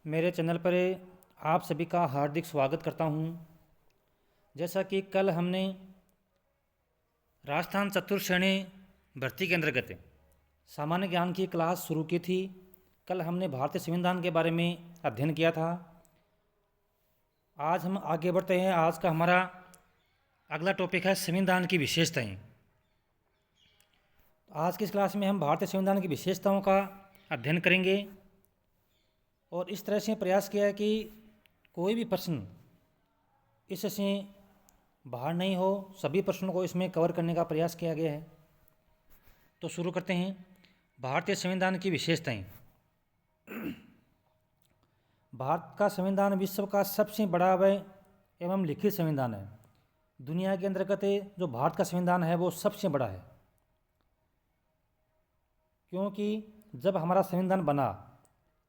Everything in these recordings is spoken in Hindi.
मेरे चैनल पर आप सभी का हार्दिक स्वागत करता हूं। जैसा कि कल हमने राजस्थान चतुर्थ श्रेणी भर्ती के अंतर्गत सामान्य ज्ञान की क्लास शुरू की थी। कल हमने भारतीय संविधान के बारे में अध्ययन किया था। आज हम आगे बढ़ते हैं। आज का हमारा अगला टॉपिक है संविधान की विशेषताएं। आज की इस क्लास में हम भारतीय संविधान की विशेषताओं का अध्ययन करेंगे और इस तरह से प्रयास किया है कि कोई भी प्रश्न इससे बाहर नहीं हो, सभी प्रश्नों को इसमें कवर करने का प्रयास किया गया है। तो शुरू करते हैं। भारतीय संविधान की विशेषताएं। भारत का संविधान विश्व का सबसे बड़ा एवं लिखित संविधान है। दुनिया के अंतर्गत जो भारत का संविधान है वो सबसे बड़ा है, क्योंकि जब हमारा संविधान बना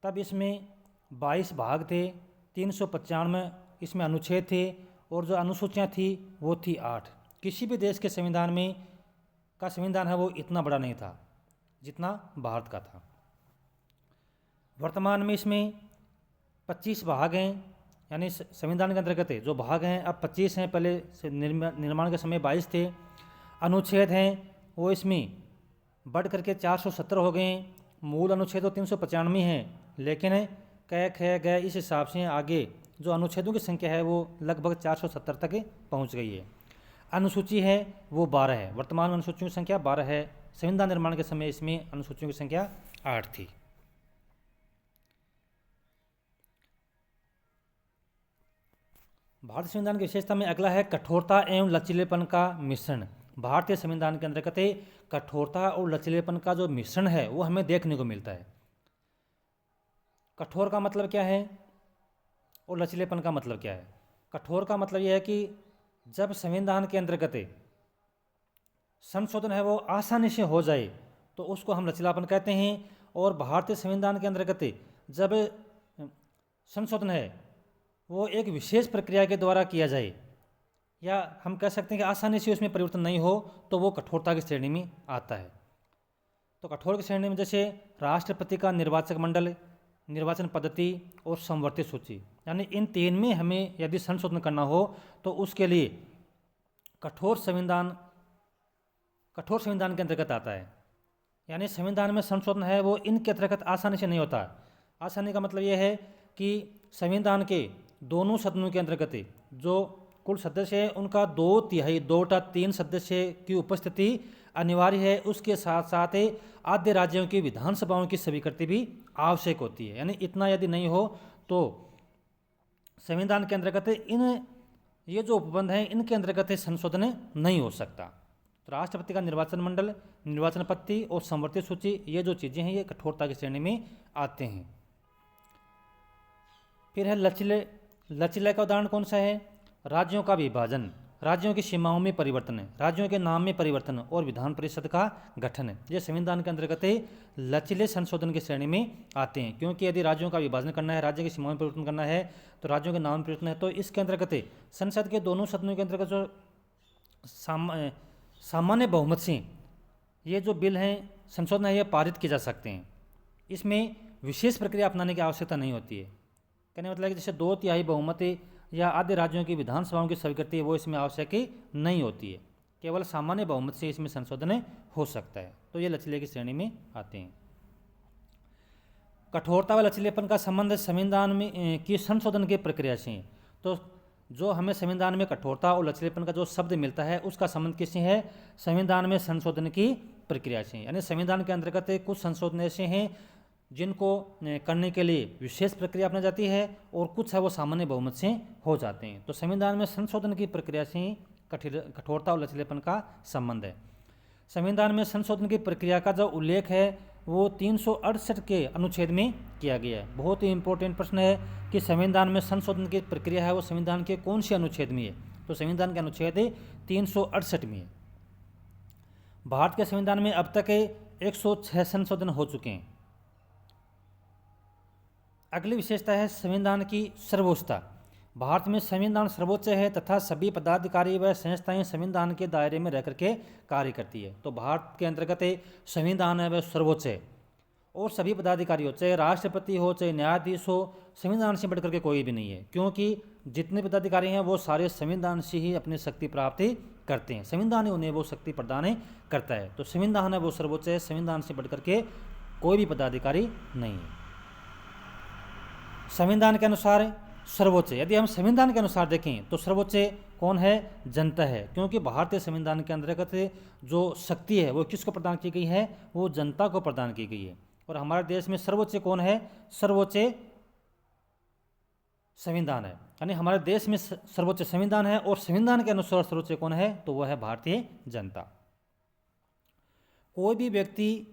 तब इसमें 22 भाग थे, 395 इसमें अनुच्छेद थे और जो अनुसूचियाँ थी वो थी 8। किसी भी देश के संविधान का संविधान है वो इतना बड़ा नहीं था जितना भारत का था। वर्तमान में इसमें 25 भाग हैं, यानी संविधान के अंतर्गत जो भाग हैं अब 25 हैं। पहले निर्माण के समय 22 थे। अनुच्छेद हैं वो इसमें बढ़ करके 470 हो गए हैं। मूल अनुच्छेद तो 395 हैं, लेकिन क ख ग इस हिसाब से आगे जो अनुच्छेदों की संख्या है वो लगभग 470 तक पहुंच गई है। अनुसूची है वो 12 है। वर्तमान में अनुसूचियों की संख्या 12 है। संविधान निर्माण के समय इसमें अनुसूचियों की संख्या 8 थी। भारतीय संविधान की विशेषता में अगला है कठोरता एवं लचीलेपन का मिश्रण। भारतीय संविधान के अंतर्गत कठोरता और लचीलेपन का जो मिश्रण है वो हमें देखने को मिलता है। कठोर का मतलब क्या है और लचीलेपन का मतलब क्या है? कठोर का मतलब यह है कि जब संविधान के अंतर्गत संशोधन है वो आसानी से हो जाए तो उसको हम लचीलापन कहते हैं। और भारतीय संविधान के अंतर्गत जब संशोधन है वो एक विशेष प्रक्रिया के द्वारा किया जाए, या हम कह सकते हैं कि आसानी से उसमें परिवर्तन नहीं हो, तो वो कठोरता की श्रेणी में आता है। तो कठोर की श्रेणी में जैसे राष्ट्रपति का निर्वाचक मंडल, निर्वाचन पद्धति और संवर्धित सूची, यानी इन तीन में हमें यदि संशोधन करना हो तो उसके लिए कठोर संविधान के अंतर्गत आता है। यानी संविधान में संशोधन है वो इनके अंतर्गत आसानी से नहीं होता। आसानी का मतलब यह है कि संविधान के दोनों सदनों के अंतर्गत जो कुल सदस्य है उनका 2/3 सदस्य की उपस्थिति अनिवार्य है। उसके साथ साथ आद्य राज्यों की विधानसभाओं की स्वीकृति भी आवश्यक होती है। यानी इतना यदि नहीं हो तो संविधान के अंतर्गत ये जो उपबंध हैं इनके अंतर्गत संशोधन नहीं हो सकता। तो राष्ट्रपति का निर्वाचन मंडल, निर्वाचन पद्धति और संवर्धित सूची, ये जो चीज़ें हैं ये कठोरता की श्रेणी में आते हैं। फिर है लचीले का उदाहरण कौन सा है? राज्यों का विभाजन, राज्यों की सीमाओं में परिवर्तन, राज्यों के नाम में परिवर्तन और विधान परिषद का गठन, ये संविधान के अंतर्गत लचीले संशोधन की श्रेणी में आते हैं। क्योंकि यदि राज्यों का विभाजन करना है, राज्य की सीमाओं में परिवर्तन करना है, तो राज्यों के नाम में परिवर्तन है, तो इसके अंतर्गत संसद के दोनों सदनों के अंतर्गत जो सामान्य बहुमत से ये जो बिल हैं संशोधन है ये पारित किए जा सकते हैं। इसमें विशेष प्रक्रिया अपनाने की आवश्यकता नहीं होती है। कहने मतलब कि जैसे 2/3 बहुमत या आधे राज्यों की विधानसभाओं की स्वीकृति वो इसमें आवश्यक नहीं होती है। केवल सामान्य बहुमत से इसमें संशोधन हो सकता है। तो ये लचीले की श्रेणी में आते हैं। कठोरता व लचीलेपन का संबंध संविधान में की संशोधन की प्रक्रिया से है। तो जो हमें संविधान में कठोरता और लचीलेपन का जो शब्द मिलता है उसका संबंध किससे है? संविधान में संशोधन की प्रक्रिया से। यानी संविधान के अंतर्गत कुछ संशोधन ऐसे हैं जिनको करने के लिए विशेष प्रक्रिया अपनाई जाती है और कुछ है वो सामान्य बहुमत से हो जाते हैं। तो संविधान में संशोधन की प्रक्रिया से कठोरता और लचीलेपन का संबंध है। संविधान में संशोधन की प्रक्रिया का जो उल्लेख है वो 368 के अनुच्छेद में किया गया है। बहुत ही इंपॉर्टेंट प्रश्न है कि संविधान में संशोधन की प्रक्रिया है वो संविधान के कौन से अनुच्छेद में है? तो संविधान के अनुच्छेद 368 में है। भारत के संविधान में अब तक 106 संशोधन हो चुके हैं। अगली विशेषता है संविधान की सर्वोच्चता। भारत में संविधान सर्वोच्च है तथा सभी पदाधिकारी व संस्थाएं संविधान के दायरे में रह करके कार्य करती है। तो भारत के अंतर्गत संविधान है वह सर्वोच्च है और सभी पदाधिकारी हो, चाहे राष्ट्रपति हो चाहे न्यायाधीश हो, संविधान से बढ़कर के कोई भी नहीं है, क्योंकि जितने पदाधिकारी हैं वो सारे संविधान से ही अपनी शक्ति प्राप्ति करते हैं, संविधान ही उन्हें वो शक्ति प्रदान करता है। तो संविधान है वो सर्वोच्च है, संविधान से बढ़कर के कोई भी पदाधिकारी नहीं है। संविधान के अनुसार सर्वोच्च, यदि हम संविधान के अनुसार देखें तो सर्वोच्च कौन है? जनता है, क्योंकि भारतीय संविधान के अंतर्गत जो शक्ति है वो किसको प्रदान की गई है? वो जनता को प्रदान की गई है। और हमारे देश में सर्वोच्च कौन है? सर्वोच्च संविधान है, यानी हमारे देश में सर्वोच्च संविधान है, और संविधान के अनुसार सर्वोच्च कौन है? तो वह है भारतीय जनता। कोई भी व्यक्ति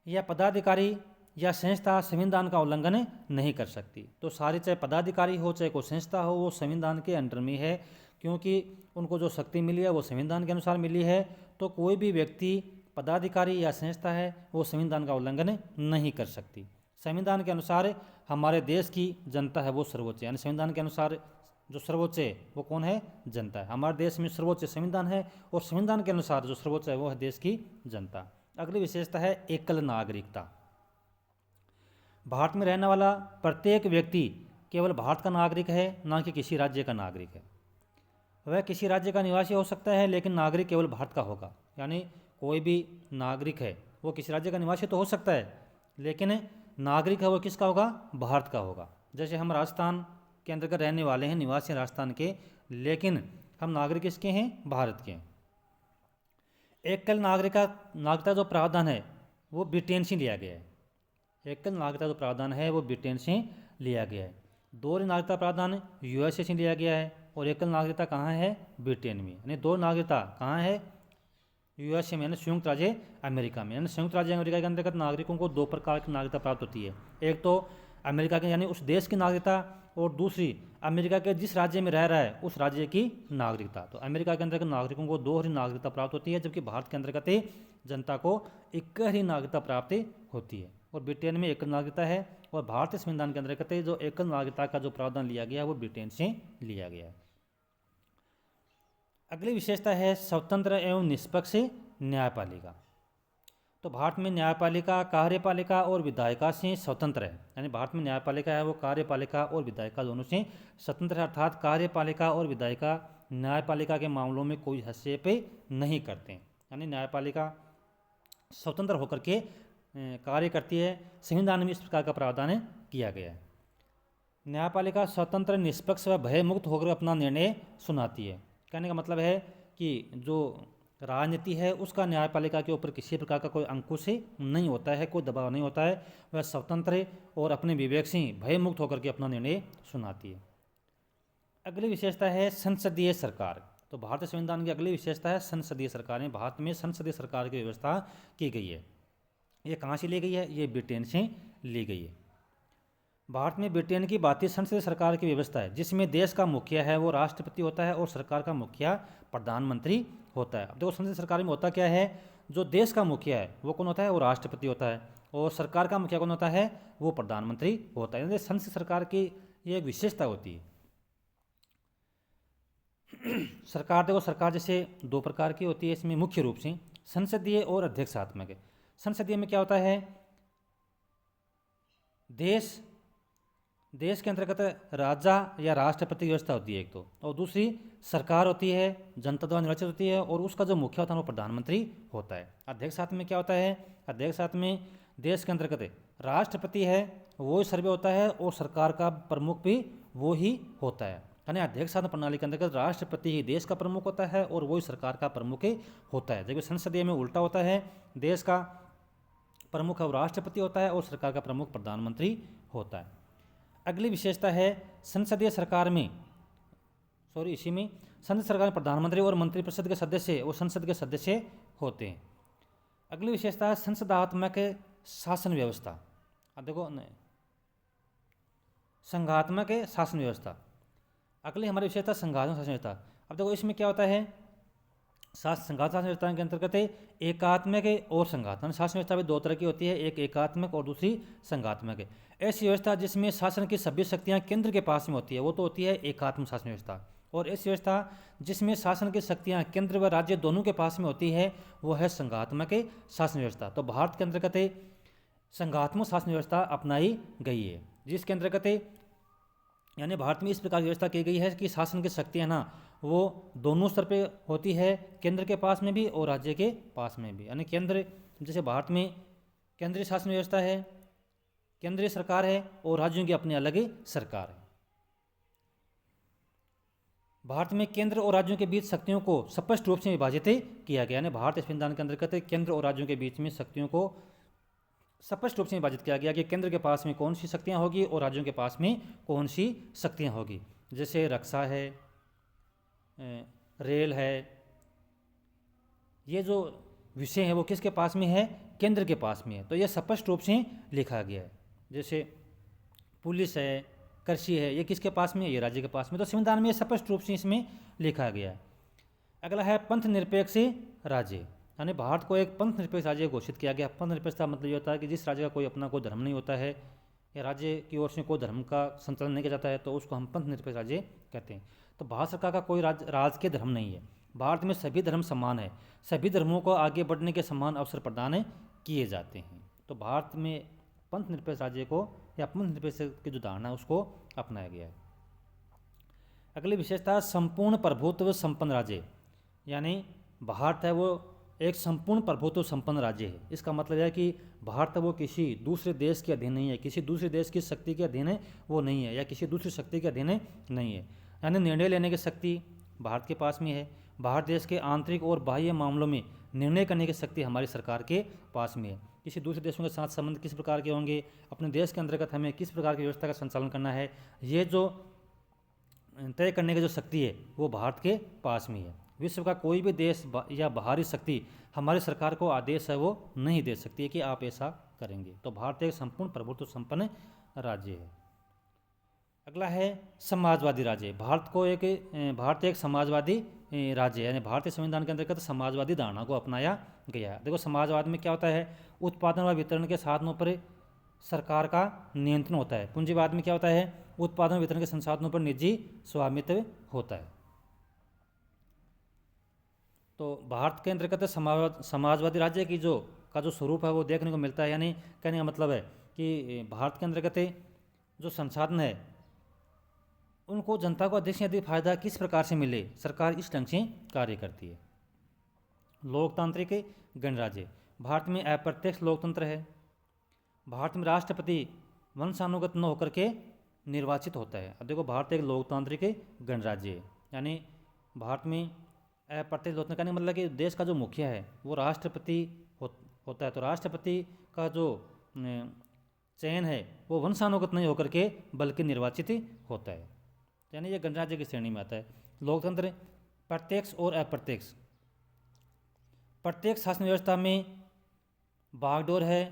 या पदाधिकारी या संस्था संविधान का उल्लंघन नहीं कर सकती। तो सारे, चाहे पदाधिकारी हो चाहे कोई संस्था हो, वो संविधान के अंडर में है, क्योंकि उनको जो शक्ति मिली है वो संविधान के अनुसार मिली है। तो कोई भी व्यक्ति, पदाधिकारी या संस्था है वो संविधान का उल्लंघन नहीं कर सकती। संविधान के अनुसार हमारे देश की जनता है वो सर्वोच्च, यानी संविधान के अनुसार जो सर्वोच्च है वो कौन है? जनता है। हमारे देश में सर्वोच्च संविधान है, और संविधान के अनुसार जो सर्वोच्च है वो है देश की जनता। अगली विशेषता है एकल नागरिकता। भारत में रहने वाला प्रत्येक व्यक्ति केवल भारत का नागरिक है, ना कि किसी राज्य का नागरिक है। वह किसी राज्य का निवासी हो सकता है, लेकिन नागरिक केवल भारत का होगा। यानी कोई भी नागरिक है वो किसी राज्य का निवासी तो हो सकता है, लेकिन नागरिक है वो किसका होगा? भारत का होगा। जैसे हम राजस्थान के अंतर्गत रहने वाले हैं, निवासी राजस्थान के, लेकिन हम नागरिक किसके हैं? भारत के हैं। एकल नागरिकता जो प्रावधान है वो ब्रिटेन से लिया गया है। एकल नागरिकता जो प्रावधान है वो ब्रिटेन से लिया गया है। दोहरी नागरिकता प्रावधान यूएसए से लिया गया है, और एकल नागरिकता कहाँ है? ब्रिटेन में। यानी दो नागरिकता कहाँ है? यूएसए में, यानी संयुक्त राज्य अमेरिका में। यानी संयुक्त राज्य अमेरिका के अंतर्गत नागरिकों को दो प्रकार की नागरिकता प्राप्त होती है। एक तो अमेरिका के, यानी उस देश की नागरिकता, और दूसरी अमेरिका के जिस राज्य में रह रहा है उस राज्य की नागरिकता। तो अमेरिका के अंतर्गत नागरिकों को दोहरी नागरिकता प्राप्त होती है, जबकि भारत के अंतर्गत जनता को एक ही नागरिकता प्राप्त होती है। और ब्रिटेन में एकल नागरिकता है, और भारतीय संविधान के अंतर्गत जो एकल नागरिकता का जो प्रावधान लिया गया है वो ब्रिटेन से लिया गया है। अगली विशेषता है स्वतंत्र एवं निष्पक्ष न्यायपालिका। तो भारत में न्यायपालिका कार्यपालिका और विधायिका से स्वतंत्र है, यानी भारत में न्यायपालिका है वो कार्यपालिका और विधायिका दोनों से स्वतंत्र है। अर्थात कार्यपालिका और विधायिका न्यायपालिका के मामलों में कोई हस्तक्षेप नहीं करते, यानी न्यायपालिका स्वतंत्र होकर के कार्य करती है। संविधान में इस प्रकार का प्रावधान किया गया है। न्यायपालिका स्वतंत्र, निष्पक्ष व भयमुक्त होकर अपना निर्णय सुनाती है। कहने का मतलब है कि जो राजनीति है उसका न्यायपालिका के ऊपर किसी प्रकार का कोई अंकुश नहीं होता है, कोई दबाव नहीं होता है। वह स्वतंत्र और अपने विवेक से भयमुक्त होकर के अपना निर्णय सुनाती है। अगली विशेषता है संसदीय सरकार। तो भारतीय संविधान की अगली विशेषता है संसदीय सरकार। भारत में संसदीय सरकार की व्यवस्था की गई है। ये कहाँ से ली गई है? ये ब्रिटेन से ली गई है। भारत में ब्रिटेन की भारतीय संसदीय सरकार की व्यवस्था है, जिसमें देश का मुखिया है वो राष्ट्रपति होता है, और सरकार का मुखिया प्रधानमंत्री होता है। अब देखो संसदीय सरकार में होता क्या है? जो देश का मुखिया है वो कौन होता है? वो राष्ट्रपति होता है, और सरकार का मुखिया कौन होता है? वो प्रधानमंत्री होता है। संसदीय सरकार की ये एक विशेषता होती है। सरकार, देखो सरकार जैसे दो प्रकार की होती है इसमें, मुख्य रूप से संसदीय और अध्यक्षात्मक। संसदीय में क्या होता है? देश के अंतर्गत राजा या राष्ट्रपति की व्यवस्था होती है एक तो, और दूसरी सरकार होती है, जनता द्वारा निर्वाचित होती है, और उसका जो मुखिया होता है वो प्रधानमंत्री होता है। अध्यक्षात्मक में क्या होता है? अध्यक्षात्मक में देश के अंतर्गत राष्ट्रपति है वो ही सर्वे होता है, और सरकार का प्रमुख भी वो ही होता है। यानी अध्यक्षात्मक प्रणाली के अंतर्गत राष्ट्रपति ही देश का प्रमुख होता है और वही सरकार का प्रमुख होता है। जबकि संसदीय में उल्टा होता है, देश का प्रमुख और राष्ट्रपति होता है और सरकार का प्रमुख प्रधानमंत्री होता है। अगली विशेषता है संसदीय सरकार में, इसी में संसदीय सरकार में प्रधानमंत्री और मंत्रिपरिषद के सदस्य वो संसद के सदस्य होते हैं। अगली विशेषता है संसदात्मक शासन व्यवस्था। अब देखो संघात्मक शासन व्यवस्था। अगली हमारी विशेषता संघात्मक शासन व्यवस्था। अब देखो इसमें क्या होता है? संघात्मक शासन व्यवस्था के अंतर्गत एकात्मक और संघात्मक शासन व्यवस्था भी दो तरह की होती है, एक एकात्मक और दूसरी संघात्मक। ऐसी व्यवस्था जिसमें शासन की सभी शक्तियां केंद्र के पास में होती है वो तो होती है एकात्मक शासन व्यवस्था, और ऐसी व्यवस्था जिसमें शासन की शक्तियां केंद्र व राज्य दोनों के पास में होती है वो है संघात्मक शासन व्यवस्था। तो भारत के अंतर्गत संघात्मक शासन व्यवस्था अपनाई गई है, जिसके अंतर्गत यानी भारत में इस प्रकार की व्यवस्था की गई है कि शासन की शक्तियाँ ना वो दोनों स्तर पे होती है, केंद्र के पास में भी और राज्य के पास में भी। यानी केंद्र, जैसे भारत में केंद्रीय शासन व्यवस्था है, केंद्रीय सरकार है, और राज्यों की अपनी अलग सरकार है। भारत में केंद्र और राज्यों के बीच शक्तियों को स्पष्ट रूप से विभाजित किया गया। यानी भारतीय संविधान के अंतर्गत केंद्र और राज्यों के बीच में शक्तियों को स्पष्ट रूप से विभाजित किया गया कि केंद्र के पास में कौन सी शक्तियाँ होगी और राज्यों के पास में कौन सी शक्तियाँ होगी। जैसे रक्षा है, रेल है, ये जो विषय है वो किसके पास में है, केंद्र के पास में है। तो यह स्पष्ट रूप से लिखा गया है। जैसे पुलिस है, कृषि है, ये किसके पास में है, ये राज्य के पास में। तो संविधान में स्पष्ट रूप से इसमें लिखा गया है। अगला है पंथ निरपेक्ष राज्य, यानी भारत को एक पंथ निरपेक्ष राज्य घोषित किया गया। पंथ निरपेक्षता मतलब ये होता है कि जिस राज्य का कोई अपना कोई धर्म नहीं होता है या राज्य की ओर से कोई धर्म का संचालन नहीं किया जाता है तो उसको हम पंथ निरपेक्ष राज्य कहते हैं। तो भारत सरकार का कोई राजकीय धर्म नहीं है। भारत में सभी धर्म समान है, सभी धर्मों को आगे बढ़ने के समान अवसर प्रदान किए जाते हैं। तो भारत में पंथ निरपेक्ष राज्य को या पंथ निरपेक्ष की जो धारणा है उसको अपनाया गया है। अगली विशेषता संपूर्ण प्रभुत्व संपन्न राज्य, यानी भारत है वो एक संपूर्ण प्रभुत्व संपन्न राज्य है। इसका मतलब है कि भारत वो किसी दूसरे देश के अधीन नहीं है, किसी दूसरे देश की शक्ति के अधीन है वो नहीं है, या किसी दूसरी शक्ति के अधीन नहीं है। यानी निर्णय लेने की शक्ति भारत के पास में है। भारत देश के आंतरिक और बाह्य मामलों में निर्णय करने की शक्ति हमारी सरकार के पास में है। किसी दूसरे देशों के साथ संबंध किस प्रकार के होंगे, अपने देश के अंतर्गत हमें किस प्रकार की व्यवस्था का संचालन करना है, ये जो तय करने की जो शक्ति है वो भारत के पास में है। विश्व का कोई भी देश या बाहरी शक्ति हमारी सरकार को आदेश है वो नहीं दे सकती है कि आप ऐसा करेंगे। तो भारत एक संपूर्ण प्रभुत्व संपन्न राज्य है। अगला है समाजवादी राज्य। भारत एक समाजवादी राज्य है, यानी भारतीय संविधान के अंतर्गत समाजवादी धारणा को अपनाया गया है। देखो समाजवाद में क्या होता है, उत्पादन व वितरण के साधनों पर सरकार का नियंत्रण होता है। पूंजीवाद में क्या होता है, उत्पादन वितरण के संसाधनों पर निजी स्वामित्व होता है। तो भारत के अंतर्गत समाजवादी राज्य की जो स्वरूप है वो देखने को मिलता है। यानी कहने का मतलब है कि भारत के अंतर्गत जो संसाधन है उनको जनता को अधिक से अधिक फायदा किस प्रकार से मिले, सरकार इस ढंग से कार्य करती है। लोकतांत्रिक गणराज्य, भारत में अप्रत्यक्ष लोकतंत्र है। भारत में राष्ट्रपति वंशानुगत न होकर के निर्वाचित होता है। अब देखो भारत एक लोकतांत्रिक गणराज्य है, यानी भारत में अप्रत्यक्ष लोकतंत्र का मतलब कि देश का जो मुखिया है वो राष्ट्रपति होता है। तो राष्ट्रपति का जो चयन है वो वंशानुगत नहीं होकर के बल्कि निर्वाचित होता है, यानी ये गणराज्य की श्रेणी में आता है। लोकतंत्र प्रत्यक्ष और अप्रत्यक्ष। प्रत्यक्ष शासन व्यवस्था में बागडोर है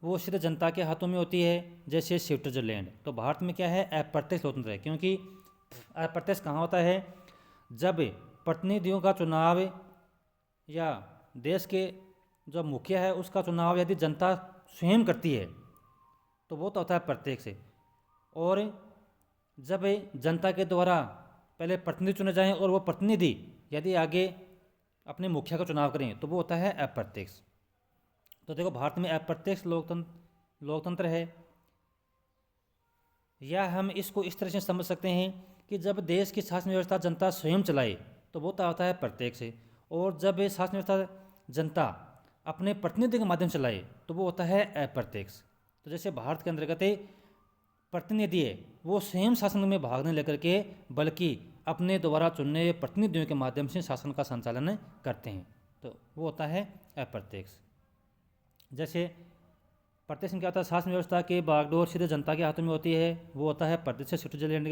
वो सिर्फ जनता के हाथों में होती है, जैसे स्विट्जरलैंड। तो भारत में क्या है, अप्रत्यक्ष लोकतंत्र है। क्योंकि अप्रत्यक्ष कहाँ होता है, जब प्रतिनिधियों का चुनाव या देश के जो मुखिया है उसका चुनाव यदि जनता स्वयं करती है तो वो तो होता है प्रत्यक्ष। और जब जनता के द्वारा पहले प्रतिनिधि चुने जाएं और वो प्रतिनिधि यदि आगे अपने मुखिया का चुनाव करें तो वो होता है अप्रत्यक्ष। तो देखो भारत में अप्रत्यक्ष लोकतंत्र है। या हम इसको इस तरह से समझ सकते हैं कि जब देश की शासन व्यवस्था जनता स्वयं चलाए तो वो होता है प्रत्यक्ष, और जब ये शासन व्यवस्था जनता अपने प्रतिनिधि के माध्यम से चलाए तो वो होता है अप्रत्यक्ष। तो जैसे भारत के अंतर्गत प्रतिनिधि है वो स्वयं शासन में भाग नहीं लेकर के बल्कि अपने द्वारा चुने हुए प्रतिनिधियों के माध्यम से शासन का संचालन करते हैं, तो वो होता है अप्रत्यक्ष। जैसे प्रत्यक्ष में क्या होता है, शासन व्यवस्था के बागडोर सीधे जनता के हाथों में होती है, वो होता है प्रत्यक्ष। स्विट्जरलैंड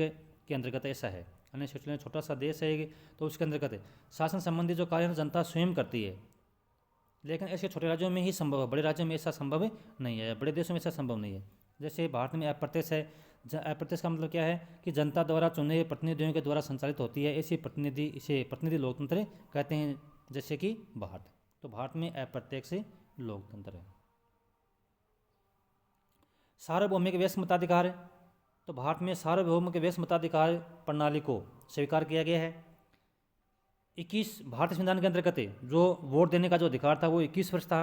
के अंतर्गत ऐसा है, यानी स्विट्जरलैंड छोटा सा देश है तो उसके अंतर्गत शासन संबंधी जो कार्य जनता स्वयं करती है। लेकिन ऐसे छोटे राज्यों में ही संभव है, बड़े राज्यों में ऐसा संभव नहीं है, बड़े देशों में ऐसा संभव नहीं है। जैसे भारत में अप्रत्यक्ष है। अप्रत्यक्ष का मतलब क्या है कि जनता द्वारा चुने हुए प्रतिनिधियों के द्वारा संचालित होती है, इसे प्रतिनिधि लोकतंत्र कहते हैं, जैसे कि भारत। तो भारत में अप्रत्यक्ष लोकतंत्र है। सार्वभौमिक वैश्विक मताधिकार, तो भारत में सार्वभौमिक वैश्विक मताधिकार प्रणाली को स्वीकार किया गया है। 21 भारतीय संविधान के अंतर्गत जो वोट देने का जो अधिकार था वो 21 वर्ष था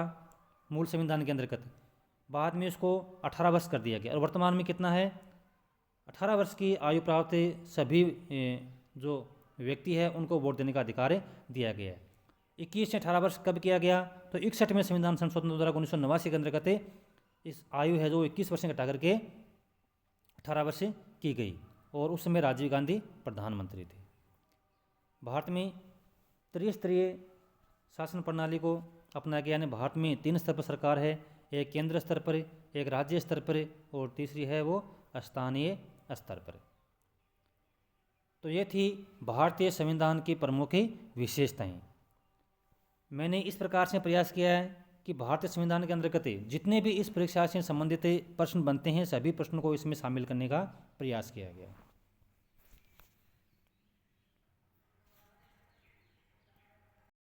मूल संविधान के अंतर्गत। बाद में उसको 18 वर्ष कर दिया गया और वर्तमान में कितना है, 18 वर्ष की आयु प्राप्त सभी जो व्यक्ति है उनको वोट देने का अधिकार दिया गया है। 21 से 18 वर्ष कब किया गया, तो 61वें संविधान संशोधन द्वारा 1989 के अंतर्गत इस आयु है जो 21 वर्ष से घटा करके 18 वर्ष की गई और उस समय राजीव गांधी प्रधानमंत्री थे। भारत में त्रिस्तरीय शासन प्रणाली को अपनाया गया, यानी भारत में 3 स्तर पर सरकार है, एक केंद्र स्तर पर, एक राज्य स्तर पर और तीसरी है वो स्थानीय स्तर पर। तो ये थी भारतीय संविधान की प्रमुख विशेषताएं। मैंने इस प्रकार से प्रयास किया है कि भारतीय संविधान के अंतर्गत जितने भी इस परीक्षा से संबंधित प्रश्न बनते हैं सभी प्रश्नों को इसमें शामिल करने का प्रयास किया गया।